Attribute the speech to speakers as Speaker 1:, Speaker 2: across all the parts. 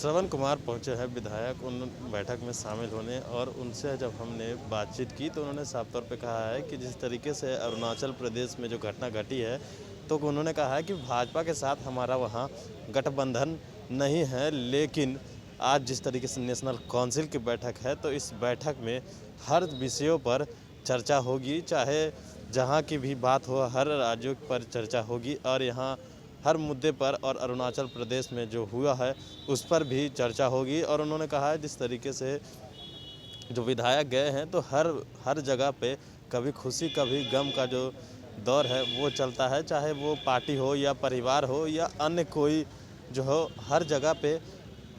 Speaker 1: श्रवण कुमार पहुंचे हैं विधायक उन बैठक में शामिल होने, और उनसे जब हमने बातचीत की तो उन्होंने साफ तौर पे कहा है कि जिस तरीके से अरुणाचल प्रदेश में जो घटना घटी है, तो उन्होंने कहा है कि भाजपा के साथ हमारा वहां गठबंधन नहीं है, लेकिन आज जिस तरीके से नेशनल काउंसिल की बैठक है, तो इस बैठक में हर विषयों पर चर्चा होगी, चाहे जहाँ की भी बात हो, हर राज्यों पर चर्चा होगी और यहाँ हर मुद्दे पर और अरुणाचल प्रदेश में जो हुआ है उस पर भी चर्चा होगी। और उन्होंने कहा है जिस तरीके से जो विधायक गए हैं, तो हर जगह पे कभी खुशी कभी गम का जो दौर है वो चलता है, चाहे वो पार्टी हो या परिवार हो या अन्य कोई जो हो, हर जगह पे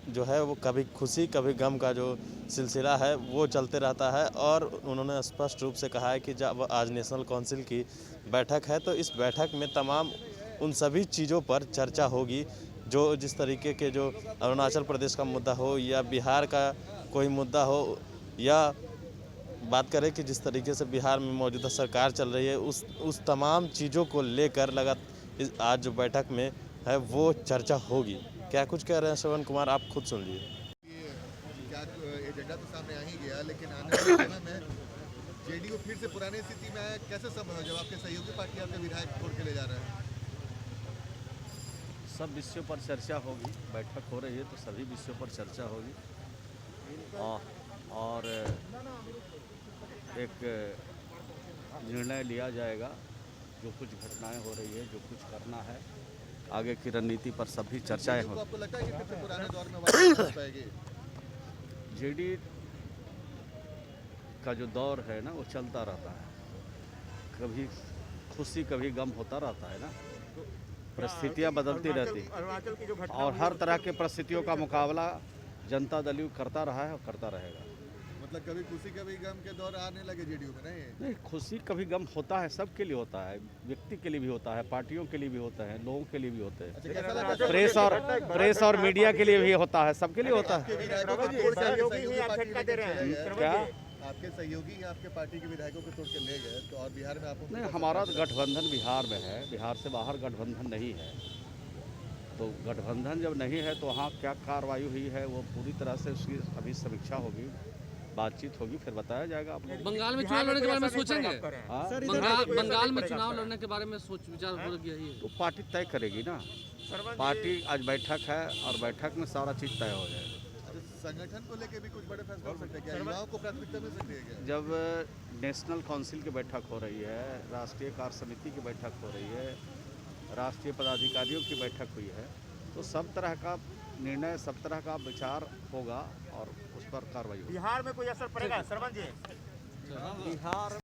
Speaker 1: जो है वो कभी खुशी कभी गम का जो सिलसिला है वो चलते रहता है। और उन्होंने स्पष्ट रूप से कहा है कि जब आज नेशनल काउंसिल की बैठक है, तो इस बैठक में तमाम उन सभी चीज़ों पर चर्चा होगी, जो जिस तरीके के जो अरुणाचल प्रदेश का मुद्दा हो या बिहार का कोई मुद्दा हो, या बात करें कि जिस तरीके से बिहार में मौजूदा सरकार चल रही है, उस तमाम चीज़ों को लेकर आज जो बैठक में है वो चर्चा होगी। क्या कुछ कह रहे हैं श्रवण कुमार, आप खुद सुन लीजिए।
Speaker 2: क्या एजेंडा तो सामने आ ही गया, लेकिन आने वाले समय में जेडीयू फिर से पुरानी स्थिति में है, कैसे संभव है जब आपके सहयोगी पार्टी आपके विधायक छोड़ के ले जा रहे हैं?
Speaker 3: सब विषयों पर चर्चा होगी, बैठक हो रही है तो सभी विषयों पर चर्चा होगी और एक निर्णय लिया जाएगा। जो कुछ घटनाएं हो रही है, जो कुछ करना है, आगे की रणनीति पर सभी चर्चाएं होंगी।
Speaker 2: आपको लगता है कि फिर से पुराने दौर में वापस पाएगी?
Speaker 3: जेडी का जो दौर है ना वो चलता रहता है, कभी खुशी कभी गम होता रहता है ना, परिस्थितियां बदलती रहती और हर तरह के परिस्थितियों का मुकाबला जनता दल यू करता रहा है और करता रहेगा।
Speaker 2: मतलब कभी खुशी कभी गम के दौर आने लगे जेडीयू में?
Speaker 3: नहीं, खुशी कभी गम होता है, सबके लिए होता है, व्यक्ति के लिए भी होता है, पार्टियों के लिए भी होता है, लोगों के लिए भी होते हैं, प्रेस और मीडिया के लिए भी होता है, सबके लिए होता है। क्या
Speaker 2: आपके सहयोगी आपके पार्टी के विधायकों को तोड़ के ले गए, तो और बिहार में आप?
Speaker 3: नहीं, हमारा गठबंधन बिहार में है, बिहार से बाहर गठबंधन नहीं है। तो गठबंधन जब नहीं है तो वहाँ क्या कार्रवाई हुई है वो पूरी तरह से उसकी अभी समीक्षा होगी, बातचीत होगी, फिर बताया जाएगा आपको।
Speaker 4: बंगाल में चुनाव लड़ने के बारे में सोचेंगे? बंगाल में चुनाव
Speaker 3: हाँ?
Speaker 4: लड़ने के बारे में सोच विचार हो गया है
Speaker 3: तो पार्टी तय करेगी ना, पार्टी आज बैठक है और बैठक में सारा चीज़ तय हो जाएगा।
Speaker 2: संगठन को लेके भी कुछ बड़े फैसले हो सकते हैं क्या? युवाओं को प्राथमिकता मिल सकती है क्या?
Speaker 3: जब नेशनल काउंसिल की बैठक हो रही है, राष्ट्रीय कार्य समिति की बैठक हो रही है, राष्ट्रीय पदाधिकारियों की बैठक हुई है, तो सब तरह का निर्णय, सब तरह का विचार होगा और उस पर कार्रवाई होगी।
Speaker 5: बिहार में कोई असर पड़ेगा? सरवन जी, बिहार